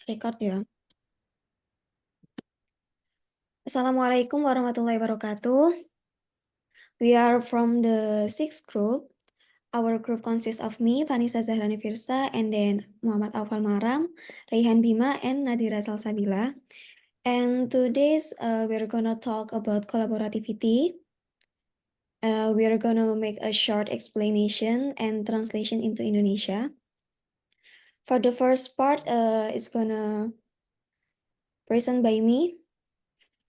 Record ya. Assalamualaikum warahmatullahi wabarakatuh. We are from the sixth group. Our group consists of me, Vanessa Zahrani Firsa, and then Muhammad Aufal Maram, Raihan Bima, and Nadira Salsabila. And today's we're gonna talk about collaborativity. We're gonna make a short explanation and translation into Indonesia. For the first part, it's gonna present by me.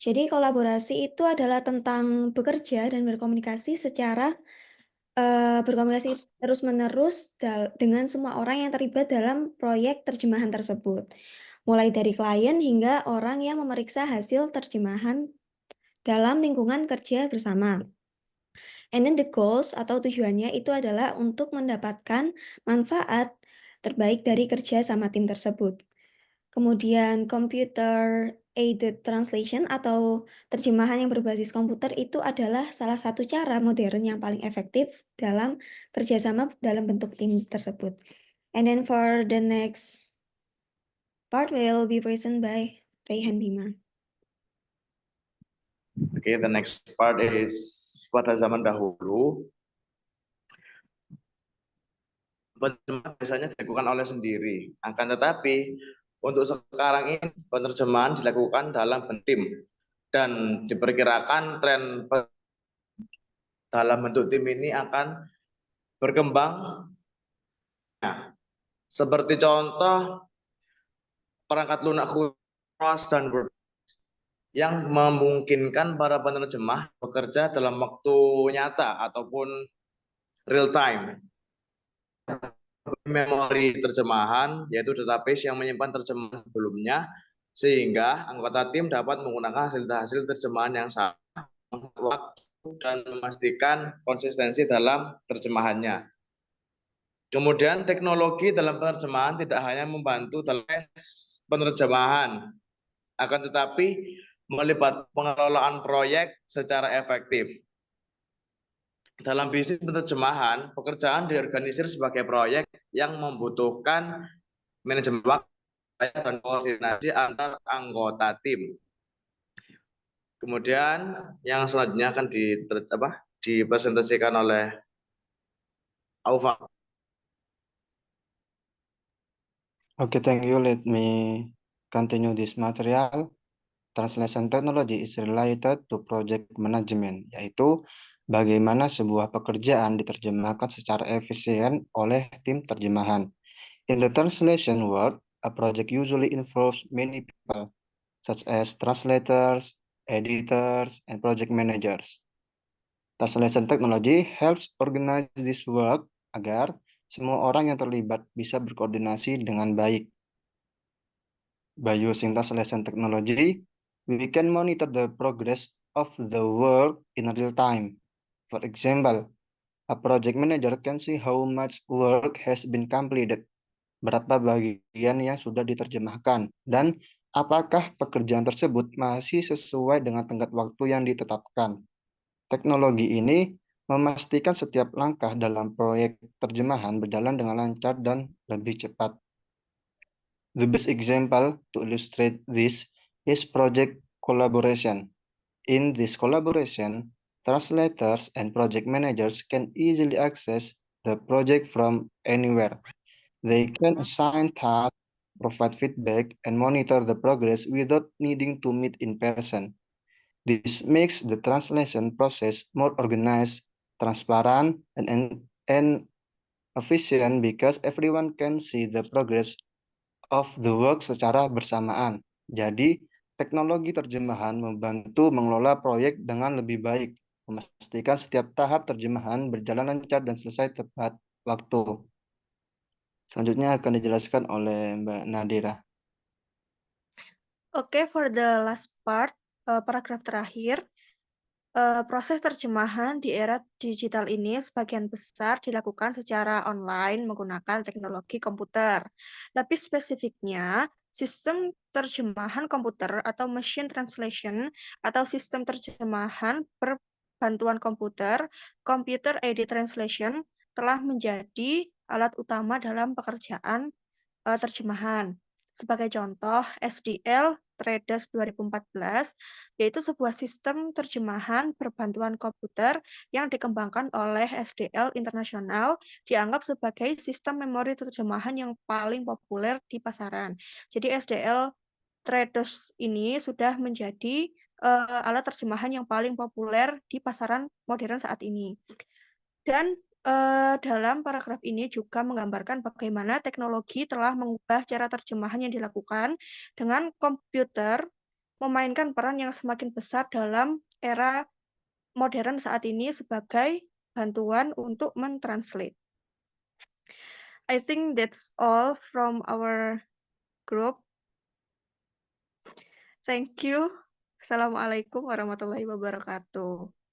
Jadi kolaborasi itu adalah tentang bekerja dan berkomunikasi secara berkomunikasi terus-menerus dengan semua orang yang terlibat dalam proyek terjemahan tersebut. Mulai dari klien hingga orang yang memeriksa hasil terjemahan dalam lingkungan kerja bersama. And then the goals atau tujuannya itu adalah untuk mendapatkan manfaat terbaik dari kerja sama tim tersebut. Kemudian computer aided translation atau terjemahan yang berbasis komputer itu adalah salah satu cara modern yang paling efektif dalam kerjasama dalam bentuk tim tersebut. And then for the next part will be present by Raihan Bima. Okay, the next part is pada zaman dahulu penerjemahan biasanya dilakukan oleh sendiri. Akan tetapi untuk sekarang ini penerjemahan dilakukan dalam tim dan diperkirakan tren dalam bentuk tim ini akan berkembang. Nah, seperti contoh perangkat lunak khusus dan Word yang memungkinkan para penerjemah bekerja dalam waktu nyata ataupun real time. Memori terjemahan yaitu database yang menyimpan terjemahan sebelumnya sehingga anggota tim dapat menggunakan hasil terjemahan yang sama waktu dan memastikan konsistensi dalam terjemahannya. Kemudian teknologi dalam penerjemahan tidak hanya membantu dalam penerjemahan, akan tetapi melibatkan pengelolaan proyek secara efektif. Dalam bisnis penerjemahan, pekerjaan diorganisir sebagai proyek yang membutuhkan manajemen waktu dan koordinasi antar anggota tim. Kemudian yang selanjutnya akan dipresentasikan oleh Aufa. Okay, thank you. Let me continue this material. Translation technology is related to project management, yaitu bagaimana sebuah pekerjaan diterjemahkan secara efisien oleh tim terjemahan. In the translation world, a project usually involves many people, such as translators, editors, and project managers. Translation technology helps organize this work agar semua orang yang terlibat bisa berkoordinasi dengan baik. By using translation technology, we can monitor the progress of the work in real time. For example, a project manager can see how much work has been completed, berapa bagian yang sudah diterjemahkan, dan apakah pekerjaan tersebut masih sesuai dengan tenggat waktu yang ditetapkan. Teknologi ini memastikan setiap langkah dalam proyek terjemahan berjalan dengan lancar dan lebih cepat. The best example to illustrate this is project collaboration. In this collaboration, translators and project managers can easily access the project from anywhere. They can assign tasks, provide feedback, and monitor the progress without needing to meet in person. This makes the translation process more organized, transparent, and efficient because everyone can see the progress of the work secara bersamaan. Jadi, teknologi terjemahan membantu mengelola proyek dengan lebih baik, memastikan setiap tahap terjemahan berjalan lancar dan selesai tepat waktu. Selanjutnya akan dijelaskan oleh Mbak Nadira. Okay, for the last part, paragraf terakhir, proses terjemahan di era digital ini sebagian besar dilakukan secara online menggunakan teknologi komputer. Tapi spesifiknya, sistem terjemahan komputer atau machine translation atau sistem terjemahan berbantuan komputer, computer aided translation, telah menjadi alat utama dalam pekerjaan terjemahan. Sebagai contoh, SDL TRADES 2014, yaitu sebuah sistem terjemahan berbantuan komputer yang dikembangkan oleh SDL Internasional, dianggap sebagai sistem memori terjemahan yang paling populer di pasaran. Jadi SDL TRADES ini sudah menjadi alat terjemahan yang paling populer di pasaran modern saat ini. Dan dalam paragraf ini juga menggambarkan bagaimana teknologi telah mengubah cara terjemahan yang dilakukan dengan komputer memainkan peran yang semakin besar dalam era modern saat ini sebagai bantuan untuk mentranslate. I think that's all from our group. Thank you. Assalamualaikum warahmatullahi wabarakatuh.